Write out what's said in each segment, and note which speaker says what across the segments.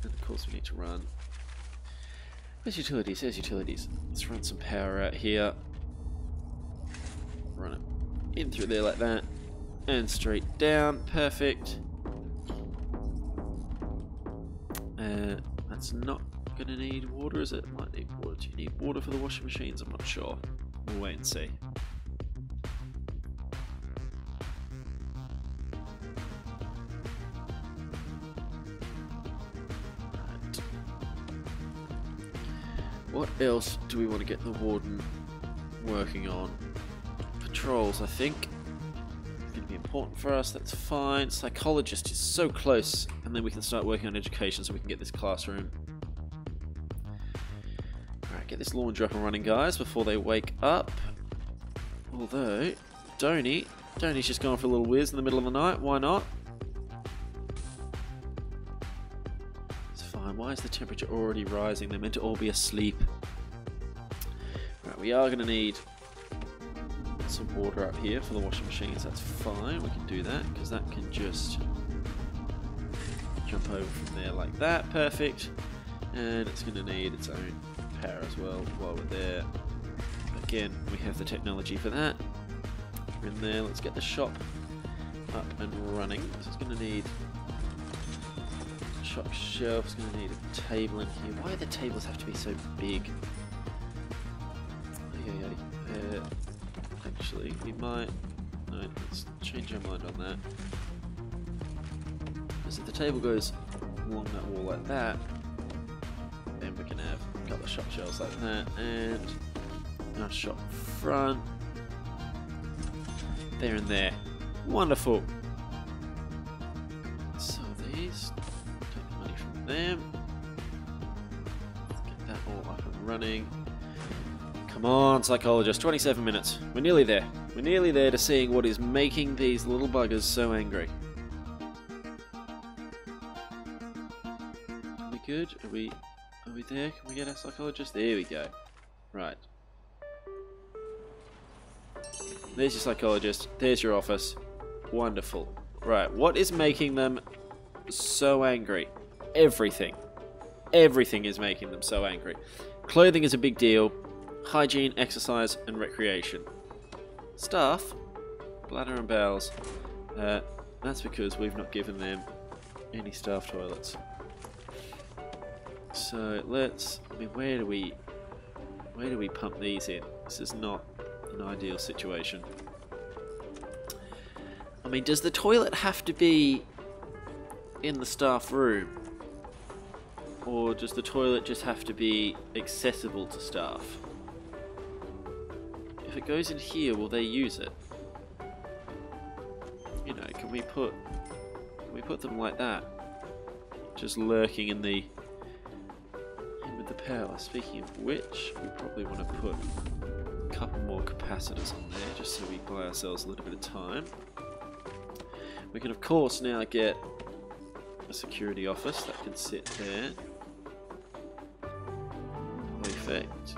Speaker 1: And of course we need to run. There's utilities, there's utilities. Let's run some power out here. Run it in through there like that. And straight down. Perfect. That's not going to need water, is it? Might need water. Do you need water for the washing machines? I'm not sure. We'll wait and see. Right. What else do we want to get the warden working on? Patrols, I think. Going to be important for us. That's fine. Psychologist is so close, and then we can start working on education so we can get this classroom. Alright, get this laundry up and running, guys, before they wake up. Although, Donnie's just going for a little whiz in the middle of the night. Why not? It's fine. Why is the temperature already rising? They're meant to all be asleep. Right, we are going to need some water up here for the washing machines. That's fine. We can do that because that can just jump over from there like that. Perfect. And it's going to need its own power as well while we're there. Again, we have the technology for that. We're in there. Let's get the shop up and running. So it's going to need a shop shelf. It's going to need a table in here. Why do the tables have to be so big? Actually, we might... No, let's change our mind on that. Because if the table goes along that wall like that, then we can have a couple of shop shelves like that, and our shop front. There and there. Wonderful! Sell these. Take the money from them. Let's get that all up and running. Come on, psychologist, 27 minutes. We're nearly there. We're nearly there to seeing what is making these little buggers so angry. Are we good? Are we there? Can we get our psychologist? There we go. Right. There's your psychologist. There's your office. Wonderful. Right, what is making them so angry? Everything. Everything is making them so angry. Clothing is a big deal. Hygiene, exercise, and recreation. Staff, bladder and bowels. That's because we've not given them any staff toilets. So let's. I mean, where do we pump these in? This is not an ideal situation. I mean, does the toilet have to be in the staff room, or does the toilet just have to be accessible to staff? If it goes in here, will they use it? You know, can we put them like that? Just lurking in with the power. Speaking of which, we probably want to put a couple more capacitors on there just so we buy ourselves a little bit of time. We can of course now get a security office that can sit there. Perfect.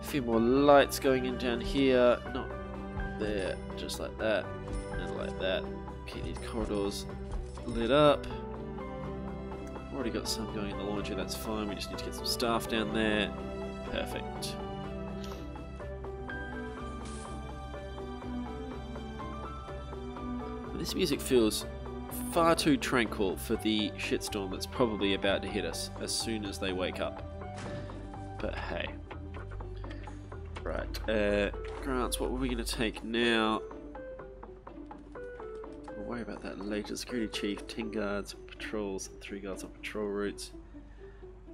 Speaker 1: A few more lights going in down here, not there, just like that, and like that. Keep these corridors lit up. Already got some going in the laundry, that's fine. We just need to get some staff down there. Perfect. But this music feels far too tranquil for the shitstorm that's probably about to hit us as soon as they wake up. But hey. Right, grants, what were we going to take now? We'll worry about that later. Security chief, 10 guards, patrols, 3 guards on patrol routes.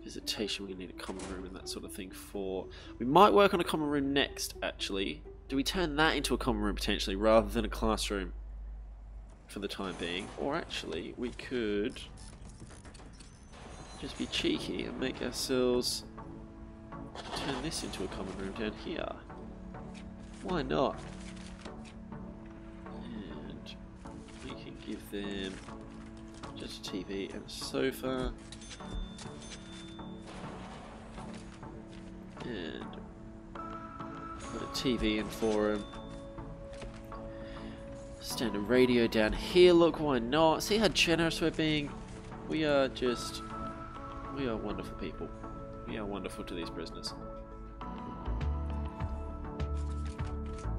Speaker 1: Visitation, we need a common room and that sort of thing for... We might work on a common room next, actually. Do we turn that into a common room potentially, rather than a classroom for the time being? Or actually, we could just be cheeky and make ourselves... turn this into a common room down here. Why not? And we can give them just a TV and a sofa. And put a TV in for them. Stand a radio down here. Look, why not? See how generous we're being? We are wonderful people. We are wonderful to these prisoners.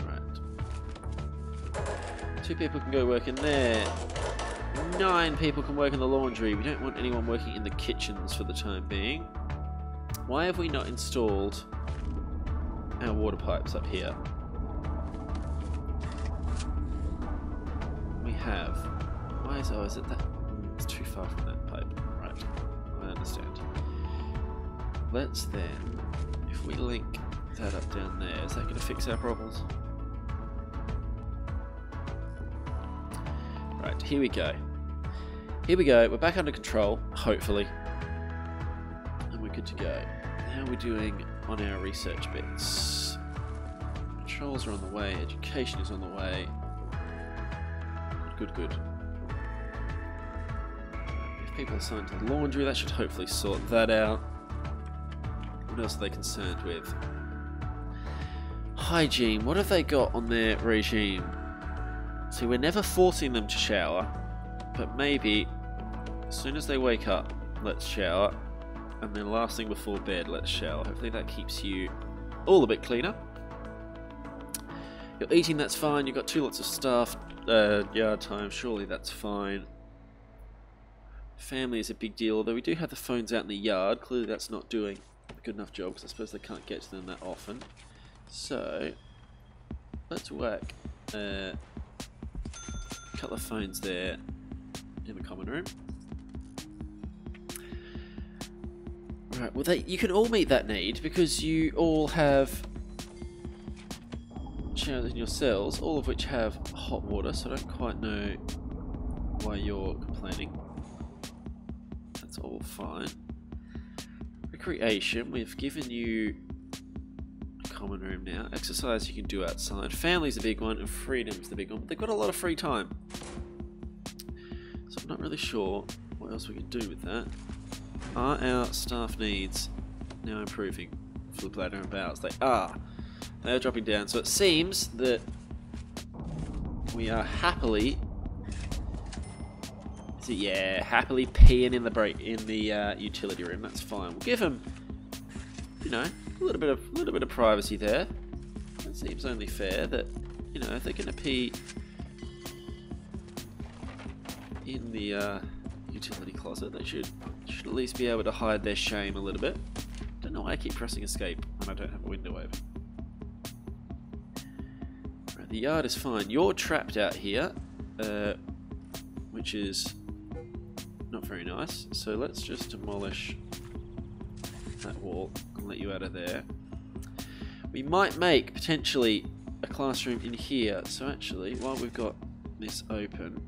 Speaker 1: Right. 2 people can go work in there. 9 people can work in the laundry. We don't want anyone working in the kitchens for the time being. Why have we not installed our water pipes up here? We have. Why is it that? It's too far from that pipe. Right. I understand. Let's then, if we link that up down there, is that going to fix our problems? Right, here we go. Here we go. We're back under control, hopefully. And we're good to go. How are we doing on our research bits? Controls are on the way. Education is on the way. Good, good. If people are assigned to the laundry, that should hopefully sort that out. What else are they concerned with? Hygiene. What have they got on their regime? See, we're never forcing them to shower, but maybe as soon as they wake up, let's shower, and then last thing before bed, let's shower. Hopefully that keeps you all a bit cleaner. You're eating, that's fine. You've got 2 lots of staff, yard time, surely that's fine. Family is a big deal, although we do have the phones out in the yard. Clearly that's not doing a good enough job, because I suppose they can't get to them that often. So, let's whack a couple of phones there in the common room. Right, well you can all meet that need because you all have showers in your cells, all of which have hot water, so I don't quite know why you're complaining. That's all fine. Recreation, we've given you a common room now. Exercise you can do outside. Family's a big one, and freedom's the big one. But they've got a lot of free time. So I'm not really sure what else we can do with that. Are our staff needs now improving? Fluid bladder and bowels. They are. They are dropping down. So it seems that we are happily, happily peeing in the utility room. That's fine. We'll give them, you know, a little bit of privacy there. It seems only fair that, you know, if they're going to pee in the utility closet, they should at least be able to hide their shame a little bit. Don't know why I keep pressing escape when I don't have a window open. Right, the yard is fine. You're trapped out here, which is not very nice. So let's just demolish that wall and let you out of there. We might make potentially a classroom in here. So actually, while we've got this open,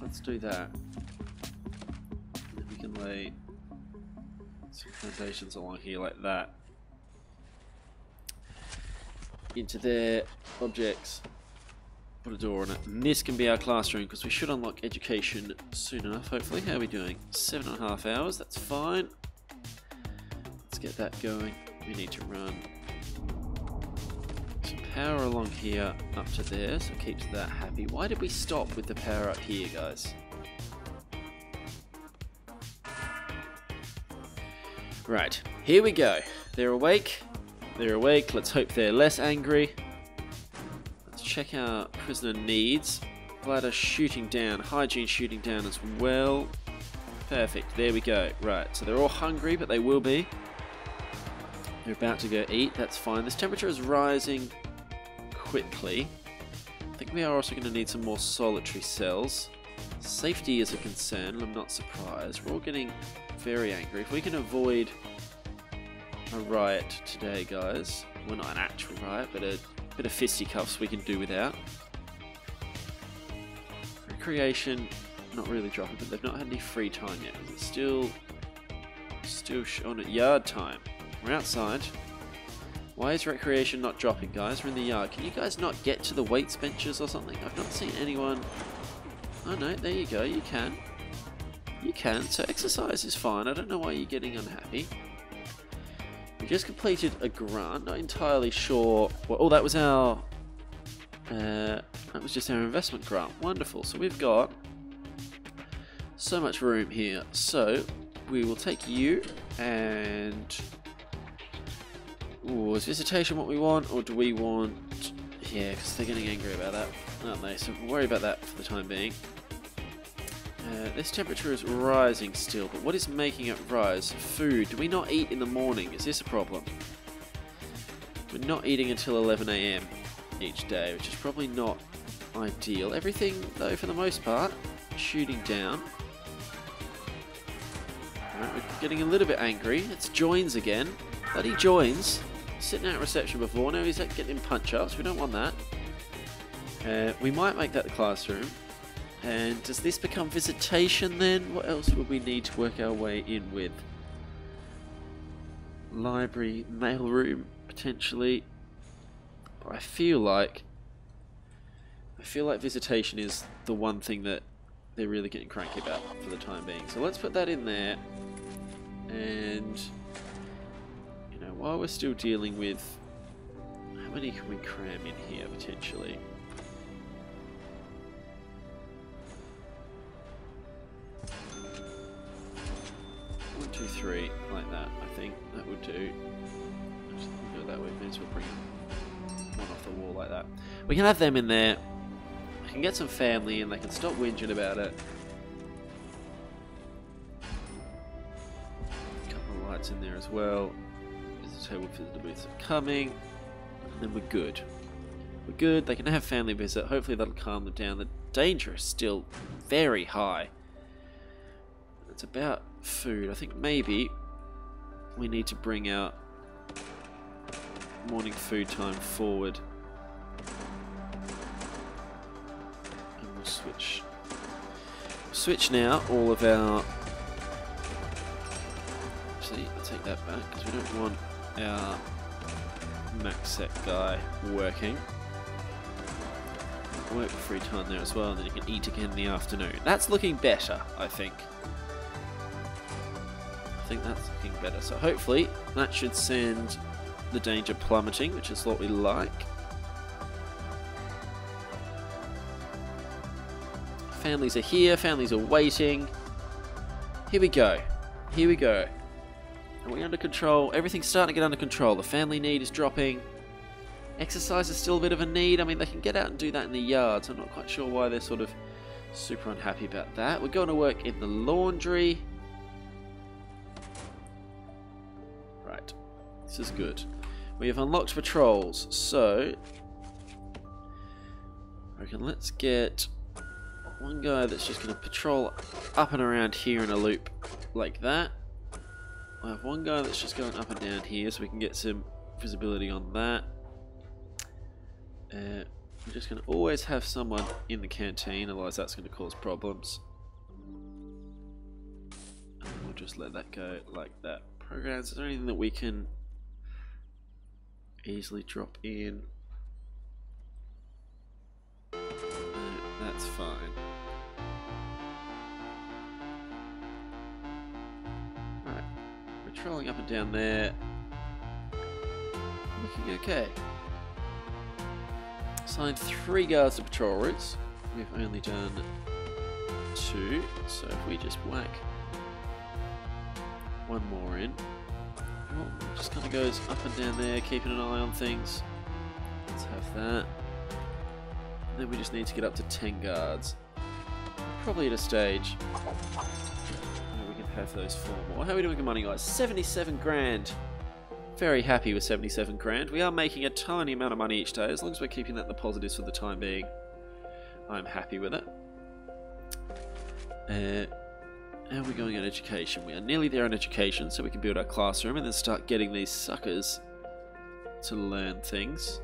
Speaker 1: let's do that. And then we can lay some foundations along here like that. Into there, objects, put a door on it. And this can be our classroom because we should unlock education soon enough, hopefully. How are we doing? 7.5 hours, that's fine. Let's get that going. We need to run some power along here up to there, so it keeps that happy. Why did we stop with the power up here, guys? Right, here we go. They're awake. They're awake. Let's hope they're less angry. Let's check our prisoner needs. Bladder shooting down. Hygiene shooting down as well. Perfect. There we go. Right, so they're all hungry, but they will be. They're about to go eat. That's fine. This temperature is rising quickly. I think we are also going to need some more solitary cells. Safety is a concern, and I'm not surprised. We're all getting very angry. If we can avoid a riot today, guys, well, not an actual riot, but a bit of fisticuffs we can do without. Recreation, not really dropping, but they've not had any free time yet. It's still on at yard time. We're outside. Why is recreation not dropping, guys? We're in the yard. Can you guys not get to the weights benches or something? I've not seen anyone. Oh no, there you go. You can. You can. So exercise is fine. I don't know why you're getting unhappy. We just completed a grant. Not entirely sure. Well, oh, that was our That was just our investment grant. Wonderful. So we've got so much room here. So we will take you and... Ooh, is visitation what we want, or do we want... Yeah, because they're getting angry about that, aren't they? So we'll worry about that for the time being. This temperature is rising still, but what is making it rise? Food. Do we not eat in the morning? Is this a problem? We're not eating until 11 AM each day, which is probably not ideal. Everything, though, for the most part, shooting down. Alright, we're getting a little bit angry. It's joins again. Bloody joins. Sitting out at reception before. Now he's getting punch-ups. We don't want that. We might make that the classroom. And does this become visitation then? What else would we need to work our way in with? Library, mailroom, potentially. But I feel like visitation is the one thing that they're really getting cranky about for the time being. So let's put that in there. And you know, while we're still dealing with, how many can we cram in here potentially? 1, 2, 3, like that. I think that would do. Just go that way. Maybe we'll bring one off the wall like that. We can have them in there. I can get some family and they can stop whinging about it. A couple of lights in there as well. Visitor table, visitor booths are coming. And then we're good. We're good. They can have family visit. Hopefully that'll calm them down. The danger is still very high. It's about food. I think maybe we need to bring our morning food time forward. And we'll switch now all of our... Actually, I'll take that back because we don't want our max set guy working. Work free time there as well, and then you can eat again in the afternoon. That's looking better, I think. I think that's looking better. So hopefully that should send the danger plummeting, which is what we like. Families are here. Families are waiting. Here we go. Here we go. Are we under control? Everything's starting to get under control. The family need is dropping. Exercise is still a bit of a need. I mean, they can get out and do that in the yard, so I'm not quite sure why they're sort of super unhappy about that. We're going to work in the laundry. Right. This is good. We have unlocked patrols, so I reckon let's get one guy that's just going to patrol up and around here in a loop like that. I have one guy that's just going up and down here so we can get some visibility on that. We're just going to always have someone in the canteen, otherwise that's going to cause problems. And we'll just let that go like that. Programs, is there anything that we can easily drop in? No, that's fine. Right, we're trolling up and down there. Looking okay. Assigned 3 guards to patrol routes. We've only done 2, so if we just whack one more in. Well, just kind of goes up and down there, keeping an eye on things. Let's have that. And then we just need to get up to 10 guards. Probably at a stage where we can have those 4 more. How are we doing with money, guys? 77 grand. Very happy with 77 grand. We are making a tiny amount of money each day. As long as we're keeping that in the positives for the time being, I'm happy with it. How are we going on education? We are nearly there on education, so we can build our classroom and then start getting these suckers to learn things.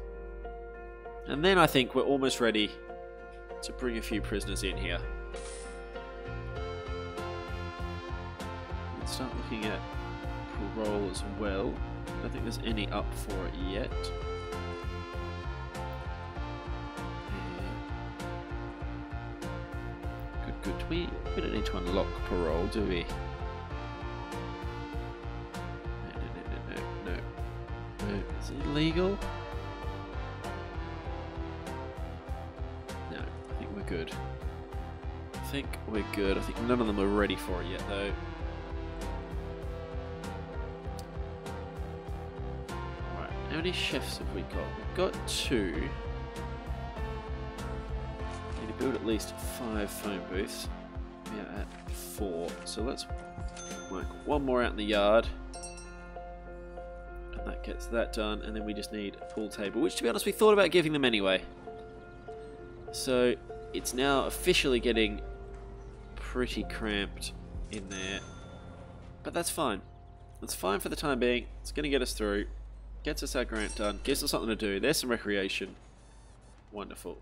Speaker 1: And then I think we're almost ready to bring a few prisoners in here. Let's start looking at parole as well. I don't think there's any up for it yet. Good. We don't need to unlock parole, do we? No. Is it illegal? we're good. I think we're good. I think none of them are ready for it yet, though. Right, how many chefs have we got? We've got 2. Need to build at least 5 phone booths. We are at 4. So let's work 1 more out in the yard. And that gets that done. And then we just need a pool table, which, to be honest, we thought about giving them anyway. So it's now officially getting pretty cramped in there, but that's fine. That's fine for the time being. It's going to get us through, gets us our grant done, gives us something to do. There's some recreation. Wonderful.